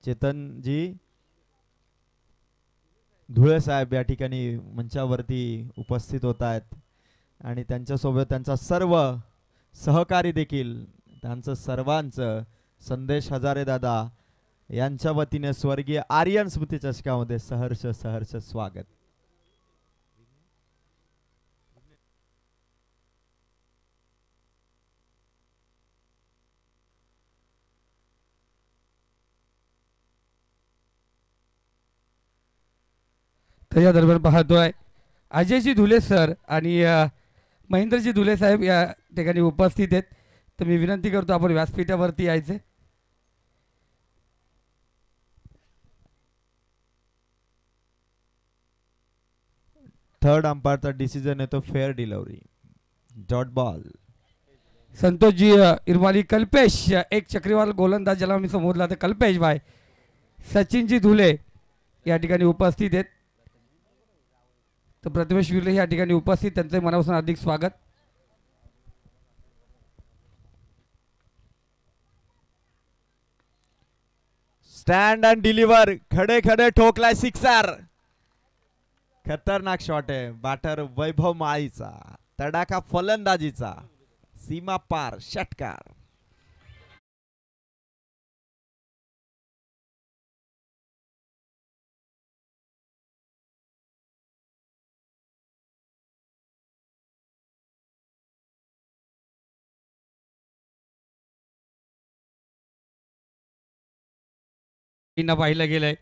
चेतनजी धुळे साहेब या ठिकाणी मंचावरती उपस्थित होत आहेत आणि त्यांच्यासोबत त्यांचा सर्व सहकारी देखील, त्यांचं सर्वांचं संदेश हजारे दादा यांच्या वतीने स्वर्गीय आर्यन स्मृती चषकामध्ये सहर्ष सहर्ष स्वागत. तर या दरम्यान पाहतोय अजयजी धुले सर आणि महेंद्रजी धुले साहेब या ठिकाणी उपस्थित आहेत. तर मी विनंती करतो आपण व्यासपीठावरती यायचे. थर्ड अंपायरचा डिसिजन येतो fair delivery, dot ball. Santoshji इरमाली Kalpesh एक चक्रीवाल गोलंदाज ज्याला मी समोरला तर कल्पेश भाई. सचिनजी धुले या ठिकाणी उपस्थित आहेत. तर प्रतिमेश विर्ले या ठिकाणी उपस्थित, त्यांचे मनापासून हार्दिक स्वागत. स्टँड अँड डिलिव्हर, खडे खडे ठोकलाय सिक्सर. खतरनाक शॉट आहे बॅटर वैभव माळीचा, तडाखा फलंदाजीचा, सीमा पार षटकार. पाहिलं गेलंय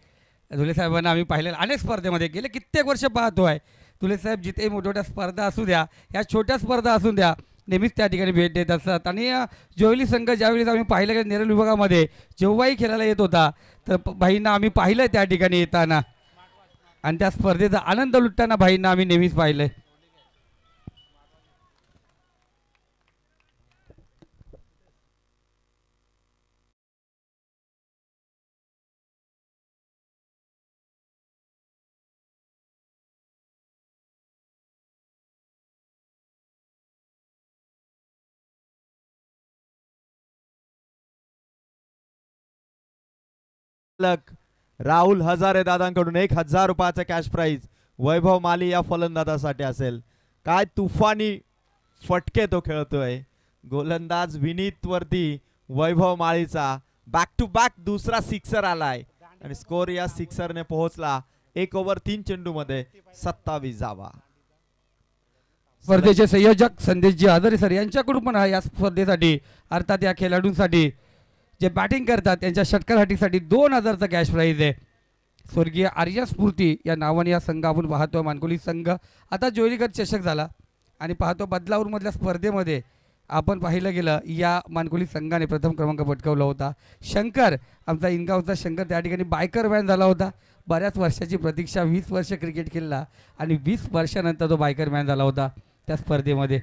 धुले साहेबांना आम्ही पाहिलेलं अनेक स्पर्धेमध्ये गेले कित्येक वर्ष पाहतोय. धुले साहेब जिथे मोठमोठ्या स्पर्धा असू द्या, या छोट्या स्पर्धा असू द्या, नेहमीच त्या ठिकाणी भेट देत असतात. आणि जोईली संघ ज्यावेळेस आम्ही पाहिलं गेलं नेरळ विभागामध्ये जेव्हाही खेळायला येत होता तर भाईंना आम्ही पाहिलं त्या ठिकाणी येताना आणि त्या स्पर्धेचा आनंद लुटताना भाईंना आम्ही नेहमीच पाहिलंय. राहुल हजारे दादांकडून 1000 रुपयाचा कॅश प्राइज वैभव माली या फलंदाजासाठी असेल. काय तुफानी फटके तो खेळतोय. गोलंदाज विनीत वरती वैभव माळीचा बॅक टू बॅक दुसरा सिक्सर आलाय आणि स्कोर या सिक्सरने पोहोचला 1 ओव्हर 3 चेंडू मध्ये 27 धावा. स्पर्धेचे संयोजक संदेशजी आदरे सर यांच्याकडून पण या स्पर्धेसाठी अर्थात या खेळाडूंसाठी जे बॅटिंग करतात त्यांच्या षटकारासाठी 2000चा कॅश प्राईज आहे. स्वर्गीय आर्य स्फूर्ती या नावाने या संघ आपण पाहतो. मानकोली संघ आता जोईलीकर चषक झाला आणि पाहतो बदलापूरमधल्या स्पर्धेमध्ये आपण पाहिलं गेलं या मानकोली संघाने प्रथम क्रमांक पटकावला होता. शंकर आमचा इनगावचा शंकर त्या ठिकाणी बायकर मॅन झाला होता. बऱ्याच वर्षाची प्रतीक्षा, 20 वर्ष क्रिकेट खेळला आणि 20 वर्षानंतर तो बायकर मॅन झाला होता त्या स्पर्धेमध्ये.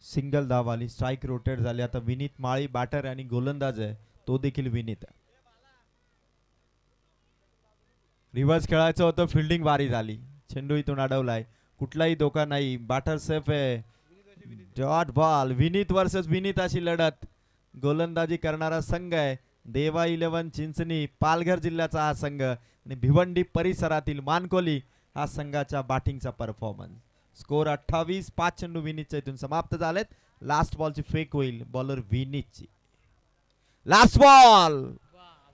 सिंगल धाव आली, स्ट्राइक रोटेट झाली. आता विनीत माळी बॅटर आणि गोलंदाज आहे तो देखील विनीत. रिव्हर्स खेळायचं होतं, फिल्डिंग भारी झाली, चेंडू इथून अडवलाय, कुठलाही धोका नाही, बॅटर सेफ आहे. Dot ball. Vineet versus Vineet अशी लढत. गोलंदाजी करणारा संघ आहे देवा 11 चिंचणी, पालघर जिल्ह्याचा हा संघ आणि भिवंडी परिसरातील मानकोली हा संघाच्या बॅटिंगचा परफॉर्मन्स. स्कोर 28. 5 चेंडू विनीतच्या इथून समाप्त झालेत. लास्ट बॉलची फेक होईल बॉलर विनीतची. लास्ट बॉल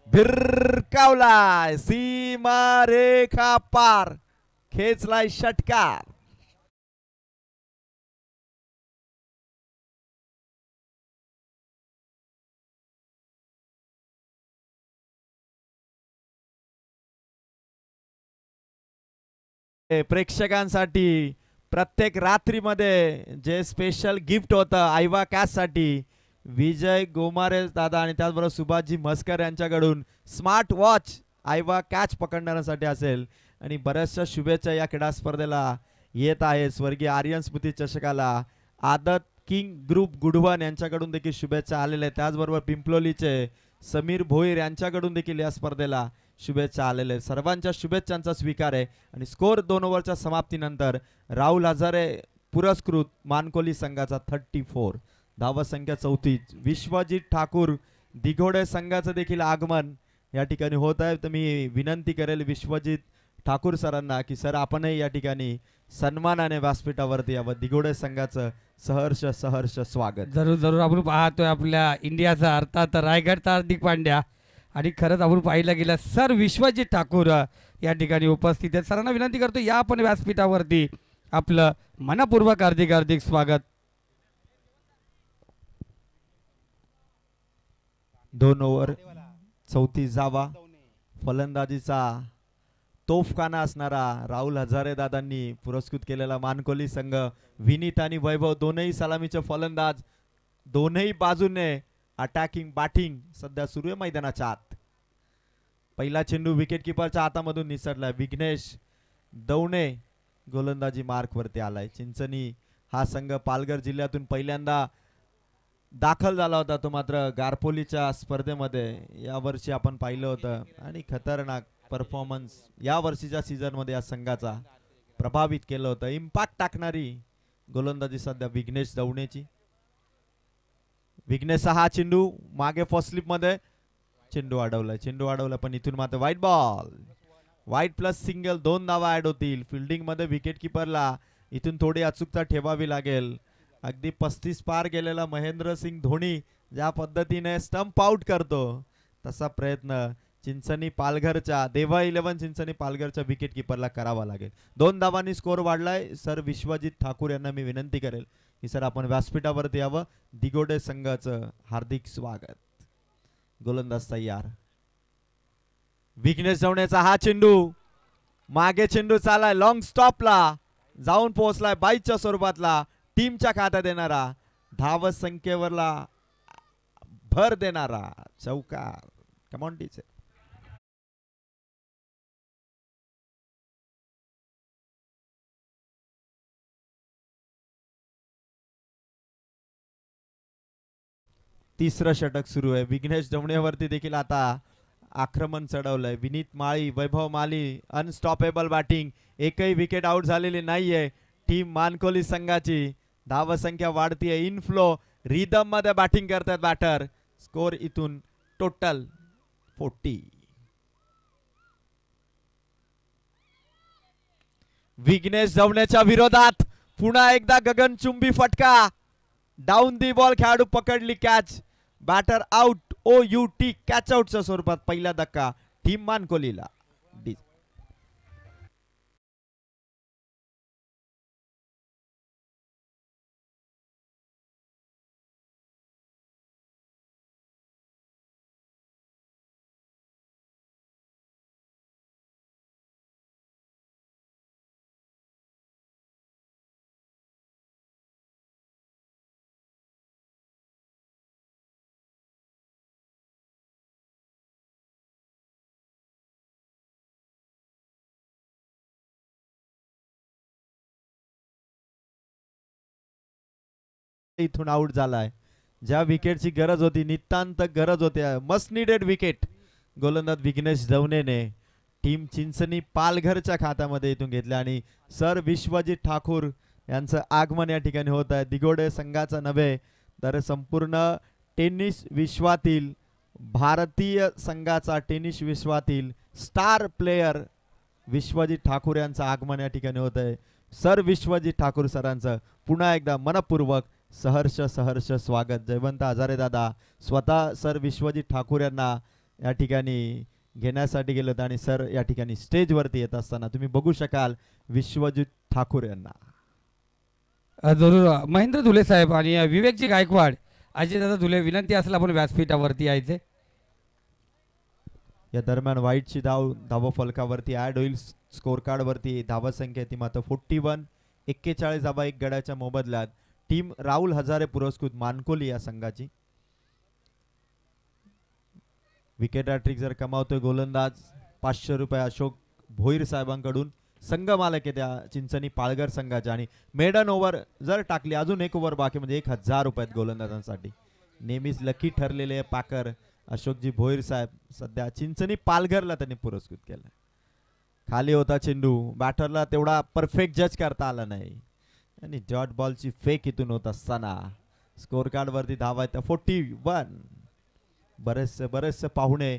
भिरकावलाय, सीमा रेखा पार, खेचलाय षटकार. प्रेक्षकांसाठी प्रत्येक रात्रीमध्ये जे स्पेशल गिफ्ट होतं आयवा कॅश साठी विजय गोमारे दादा आणि त्याचबरोबर सुभाषजी मस्कर यांच्याकडून स्मार्ट वॉच आयवा कॅच पकडण्यासाठी असेल. आणि बऱ्याचशा शुभेच्छा या क्रीडा स्पर्धेला येत आहे. स्वर्गीय आर्यन स्मृती चषकाला आदत किंग ग्रुप गुडवन यांच्याकडून देखील शुभेच्छा आलेल्या आहेत. त्याचबरोबर पिंपलोलीचे समीर भोईर यांच्याकडून देखील या स्पर्धेला शुभेच्छा आलेल्या आहेत. सर्वांच्या शुभेच्छांचा स्वीकार आहे. आणि स्कोर 2 ओव्हरच्या समाप्तीनंतर राहुल हजारे पुरस्कृत मानकोली संघाचा 34, धावा संख्या 34. विश्वजित ठाकूर दिघोडे संघाचं देखील आगमन या ठिकाणी होत आहे. तर मी विनंती करेल विश्वजित ठाकूर सरांना की सर आपणही या ठिकाणी सन्मानाने व्यासपीठावरती यावं. दिघोडे संघाचं सहर्ष सहर्ष स्वागत. जरूर जरूर आपण पाहतोय आपल्या इंडियाचा अर्थात रायगडचा हार्दिक पांड्या आणि खरंच आपण पाहिलं गेलं सर विश्वजित ठाकूर या ठिकाणी उपस्थित आहेत. सरांना विनंती करतो या आपण व्यासपीठावरती आपलं मनपूर्वक हार्दिक हार्दिक स्वागत. 2 ओव्हर 34 धावा. फलंदाजीचा तोफखाना असणारा राहुल हजारे दादांनी पुरस्कृत केलेला मानकोली संघ. विनीत आणि वैभव दोनही सलामीचे फलंदाज. दोनही बाजूने अटॅकिंग बॅटिंग सध्या सुरू आहे मैदानाच्या आत. पहिला चेंडू विकेट किपरच्या हातामधून निसटलाय. विघ्नेश दवणे गोलंदाजी मार्क वरती आलाय. चिंचणी हा संघ पालघर जिल्ह्यातून पहिल्यांदा दाखल झाला होता. तो मात्र गारपोलीच्या स्पर्धेमध्ये या वर्षी आपण पाहिलं होतं आणि खतरनाक परफॉर्मन्स या वर्षीच्या सीझन मध्ये या संघाचा प्रभावित केलं होतं. इम्पॅक्ट टाकणारी गोलंदाजी सध्या विघ्नेश दवणेची. विघ्नेश हा चेंडू मागे फर्स्ट स्लिप मध्ये चेंडू अडवला पण इथून मात्र वाईट बॉल. वाईट प्लस सिंगल 2 धावा ऍड होतील. फिल्डिंग मध्ये विकेट किपरला इथून थोडी अचूकता ठेवावी लागेल. अगदी 35 पार गेलेला महेंद्र सिंग धोनी ज्या पद्धतीने स्टंप आउट करतो तसा प्रयत्न चिंचणी पालघरच्या देवा 11 चिंचणी पालघरच्या विकेट किपरला करावा लागेल. 2 धावांनी स्कोर वाढलाय. सर विश्वजित ठाकूर यांना मी विनंती करेल की सर आपण व्यासपीठावरती यावं. दिघोडे संघाचं हार्दिक स्वागत. गोलंदाज तयार. विघ्नेश दवणेचा हा चेंडू मागे चेंडू चालाय लॉंग स्टॉपला जाऊन पोहोचलाय. 22च्या स्वरूपातला टीमच्या खात्यात येणारा धाव संख्येवरला भर देणारा चौकार. Come on teacher. तिसरं षटक सुरू आहे. विघ्नेश दवणेवरती देखील आता आक्रमण चढवलंय. विनीत माळी वैभव माली अनस्टॉपेबल बॅटिंग. एकही विकेट आउट झालेली नाहीये टीम मानकोली संघाची. धाव संख्या वाढतीये. इनफ्लो रिदम मध्ये बॅटिंग करतात बॅटर. स्कोर इथून टोटल 40. विघ्नेश दवणेच्या विरोधात पुन्हा एकदा गगनचुंबी फटका. डाऊन दी बॉल खेळाडू पकडली catch. Batter out. OUT catch आउटच्या स्वरूपात पहिला धक्का टीम मानकोलीला. इथून आउट झालाय. ज्या विकेटची गरज होती नितांत गरज होती मस्ट नीडेड विकेट गोलंदाज विघ्नेश दवणेने टीम चिंचणी पालघरच्या खात्यामध्ये इथून घेतले आणि सर विश्वजित ठाकूर यांचं आगमन या ठिकाणी होत आहे. दिघोडे संघाचा नव्हे तर संपूर्ण टेनिस विश्वातील भारतीय संघाचा टेनिस विश्वातील स्टार प्लेयर विश्वजित ठाकूर यांचं आगमन या ठिकाणी होत आहे. सर विश्वजित ठाकूर सरांचं पुन्हा एकदा मनपूर्वक सहर्ष सहर्ष स्वागत. जयवंत हजारे दादा स्वतः सर विश्वजित ठाकूर यांना या ठिकाणी घेण्यासाठी गेले होते आणि सर या ठिकाणी स्टेजवरती येत असताना तुम्ही बघू शकाल विश्वजित ठाकूर यांना. जरूर महेंद्र धुले साहेब आणि विवेकजी गायकवाड अजय दादा धुले विनंती असेल आपण व्यासपीठावरती यायचे. या दरम्यान वाईटची धाव फलकावरती ऍड होईल. स्कोर कार्ड वरती धावा संख्या ती मात्र 41. 41 धावा एक गड्याच्या मोबदल्यात टीम राहुल हजारे पुरस्कृत मानकोली या संघाची. विकेट हॅट्रिक जर कमावतोय गोलंदाज 500 रुपये अशोक भोईर साहेबांकडून. संघ मालक आहे त्या चिंचणी पालघर संघाच्या आणि मेडन ओव्हर जर टाकली अजून एक ओव्हर बाकी म्हणजे 1000 रुपये गोलंदाजांसाठी. नेहमीच लकी ठरलेले पाकर अशोकजी भोईर साहेब सध्या चिंचणी पालघरला त्यांनी पुरस्कृत केलं. खाली होता चेंडू. बॅटरला तेवढा परफेक्ट जज करता आला नाही. आणि डॉट बॉलची फेक इथून होत असताना स्कोर कार्ड वरती धावा आहेत 41. बरेचसे पाहुणे,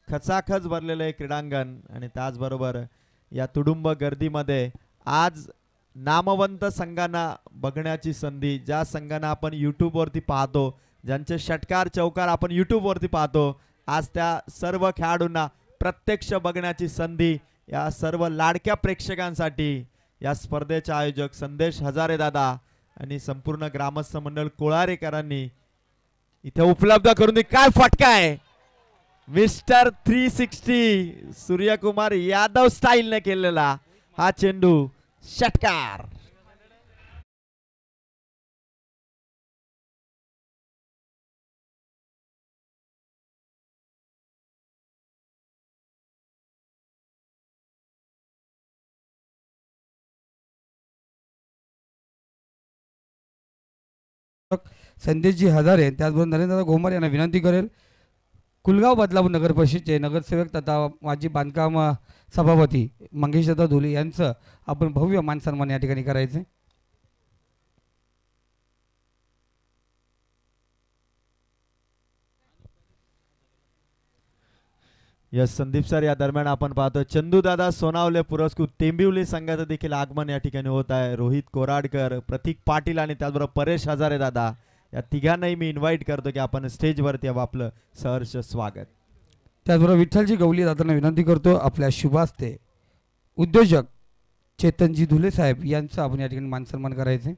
खचाखच भरलेलं आहे क्रीडांगण आणि त्याचबरोबर या तुडुंब गर्दीमध्ये आज नामवंत संघांना बघण्याची संधी, ज्या संघांना आपण यूट्यूबवरती पाहतो, ज्यांचे षटकार चौकार आपण यूट्यूबवरती पाहतो, आज त्या सर्व खेळाडूंना प्रत्यक्ष बघण्याची संधी या सर्व लाडक्या प्रेक्षकांसाठी या स्पर्धेचे आयोजक संदेश हजारे दादा आणि संपूर्ण ग्रामस्थ मंडळ कोळारेकरांनी इथे उपलब्ध करून दिली. काय फटका आहे मिस्टर 360 सूर्यकुमार यादव स्टाईलने केलेला हा चेंडू षटकार. संदेशजी हजारे त्याचबरोबर नरेंद्र घोमार यांना विनंती करेल, कुलगाव बदलापूर नगर परिषदचे नगरसेवक तथा माजी बांधकाम सभापती मंगेशदादा धुले यांचं आपण भव्य मान सन्मान या ठिकाणी करायचे. यस संदीप सर, या दरम्यान आपण पाहतो चंदूदादा सोनावले पुरस्कृत टेंबिवली संघाचं देखील आगमन या ठिकाणी होत आहे. रोहित कोराडकर, प्रतीक पाटील आणि त्याचबरोबर परेश हजारे दादा या तिघांनाही मी इन्व्हाइट करतो की आपण स्टेजवरती यावं. आपलं सहर्ष स्वागत. त्याचबरोबर विठ्ठलजी गवली दादांना विनंती करतो आपल्या शुभास्ते उद्योजक चेतनजी धुले साहेब यांचं आपण या ठिकाणी मान सन्मान करायचे.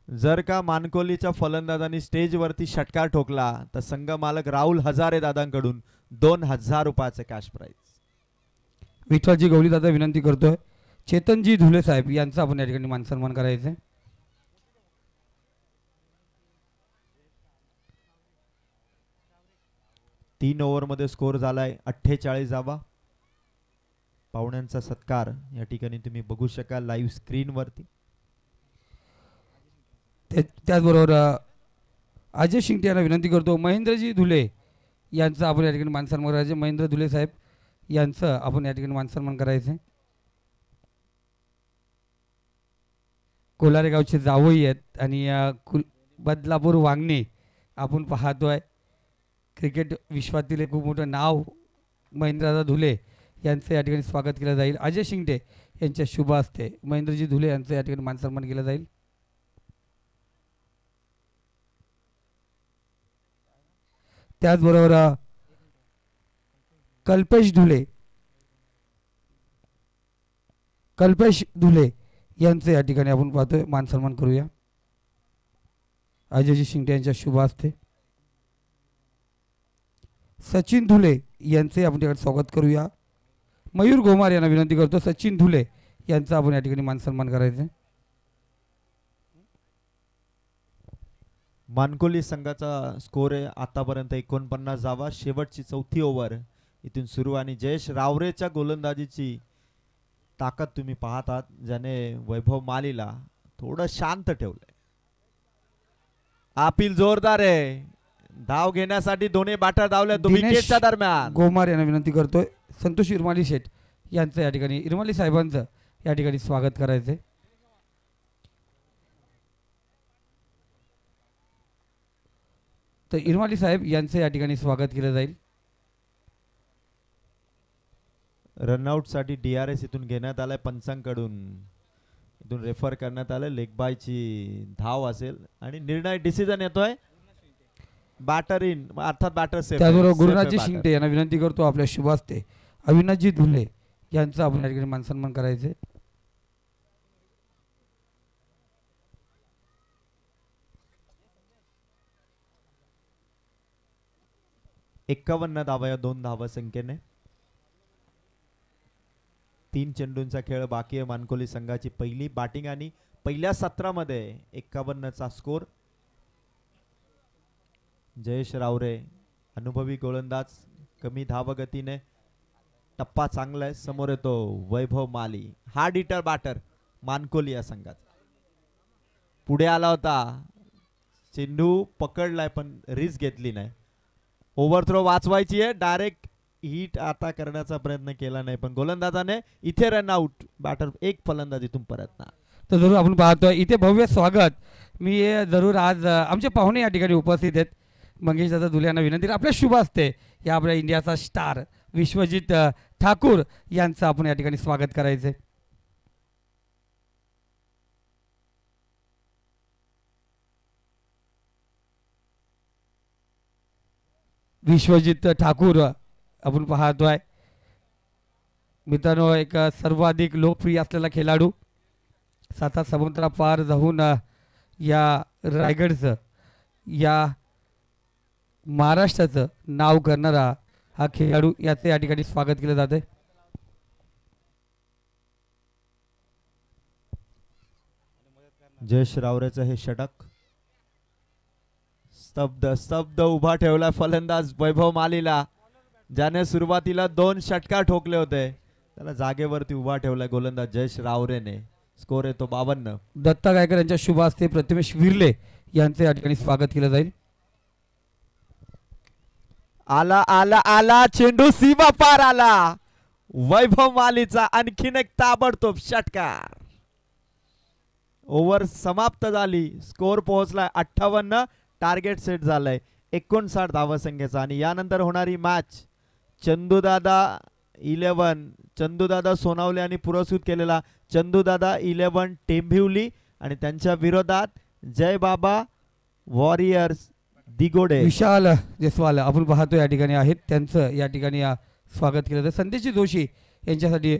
जर का मानकोलीच्या फलंदाजांनी स्टेजवरती षटकार ठोकला तर संघ मालक राहुल हजारे दादांकडून 2000 रुपयाचे कॅश प्राइज. विठ्ठलजी गवली दादा विनंती करतोय चेतनजी धुले साहेब यांचं आपण या ठिकाणी मान सन्मान करायचे. तीन ओव्हरमध्ये स्कोर झालाय 48 धावा. पाहुण्यांचा सत्कार या ठिकाणी तुम्ही बघू शकाल लाईव्ह स्क्रीनवरती. त्याचबरोबर अजय शिंगटे यांना विनंती करतो महेंद्रजी धुले यांचं आपण या ठिकाणी मान सन्मान करायचे. महेंद्र धुले साहेब यांचं आपण या ठिकाणी मान सन्मान करायचे. कोलारे गावचे जावई आहेत आणि बदलापूर वांगणे आपण पाहतोय. क्रिकेट विश्वातील एक खूप मोठं नाव महेंद्रदादा धुले यांचं या ठिकाणी स्वागत केलं जाईल. अजय शिंगटे यांच्या शुभ हस्ते महेंद्रजी धुले यांचं या ठिकाणी मान सन्मान केलं जाईल. त्याचबरोबर कल्पेश धुले यांचे या ठिकाणी आपण पाहतोय मान सन्मान करूया. अजयजी शिंगटे यांच्या शुभ हस्ते सचिन धुले यांचे आपण या ठिकाणी स्वागत करूया. मयूर घोमार यांना विनंती करतो सचिन धुले यांचं आपण या ठिकाणी मान सन्मान करायचे. मानकोली संघाचा स्कोर आहे आतापर्यंत 49 धावा. शेवटची चौथी ओव्हर इथून सुरू आणि जयेश रावरेच्या गोलंदाजीची ताकद तुम्ही पाहतात, ज्याने वैभव मालीला थोडं शांत ठेवलंय. अपील जोरदार आहे. धाव घेण्यासाठी दोन्ही बॅटर धावले विकेटच्या दरम्यान. गोमार यांना विनंती करतोय संतोष इरमाली शेठ यांचं या ठिकाणी इरमाली साहेबांचं या ठिकाणी स्वागत करायचे. तर इरमाली साहेब यांचं या ठिकाणी स्वागत केलं जाईल. रनआउट साठी DRS इथून घेण्यात आलाय पंचांकडून. इथून रेफर करण्यात आलं. लेगबायची धाव असेल आणि निर्णय डिसिजन येतोय बॅटर इन अर्थात बॅटर सेफ. त्याचबरोबर गुरुनाथजी शिंगटे यांना विनंती करतो आपल्या शुभ हस्ते अविनाशजी धुले यांचं आपण या ठिकाणी मान सन्मान करायचे. एकावन्न धावा या 2 धावा संख्येने. 3 चेंडूंचा खेळ बाकी आहे. मानकोली संघाची पहिली बॅटिंग आणि पहिल्या सत्रामध्ये 51चा स्कोर. जयेश रावरे अनुभवी गोलंदाज, कमी धावगतीने टप्पा चांगला आहे. समोर येतो वैभव माली, हार्ड हिटर बॅटर मानकोली या संघात. पुढे आला होता, चेंडू पकडलाय पण रिस्क घेतली नाही. ओव्हरथ्रो वाचवायची आहे. डायरेक्ट हिट आता करण्याचा प्रयत्न केला नाही, पण गोलंदाजाने इथे रन आउट. बॅटर एक फलंदाजीतून परत ना. तर जरूर आपण पाहतोय इथे भव्य स्वागत. मी जरूर आज आमचे पाहुणे या ठिकाणी उपस्थित आहेत. मंगेश दादा दुले यांना विनंती, आपल्या शुभ असते या आपल्या इंडियाचा स्टार विश्वजित ठाकूर यांचं आपण या ठिकाणी स्वागत करायचं. विश्वजित ठाकूर आपण पाहतोय मित्रांनो, एक सर्वाधिक लोकप्रिय असलेला खेळाडू. 7 समुद्रापार जाऊन या रायगडचं, या महाराष्ट्राचं नाव करणारा हा खेळाडू, याचे या ठिकाणी स्वागत केलं जाते. जयेश रावरेचं हे षटक स्तब्ध उभा ठेवला फलंदाज वैभव मालीला, ज्याने सुरुवातीला 2 षटकार ठोकले होते. त्याला जागेवरती उभा ठेवला गोलंदाज जयेश रावरेने. स्कोर येतो 52. दत्ता गायकर यांच्या शुभ हस्ते प्रतिमेश विर्ले यांचे या ठिकाणी स्वागत केलं जाईल. आला आला आला चेंडू सीमा पार आला. वैभव मालीचा आणखीन एक ताबडतोब षटकार. ओव्हर समाप्त झाली. स्कोर पोहोचलाय 58. टार्गेट सेट झालंय 59 धावसंख्येचा. आणि यानंतर होणारी मॅच चंदूदादा 11, चंदूदादा सोनावले आणि पुरस्कृत केलेला चंदूदादा 11 टेंभिवली, आणि त्यांच्या विरोधात जय बाबा वॉरियर्स दिगोडे. विशाल जयस्वाल आपण पाहतो या ठिकाणी आहेत, त्यांचं या ठिकाणी स्वागत केलं जातं. संदेशी जोशी यांच्यासाठी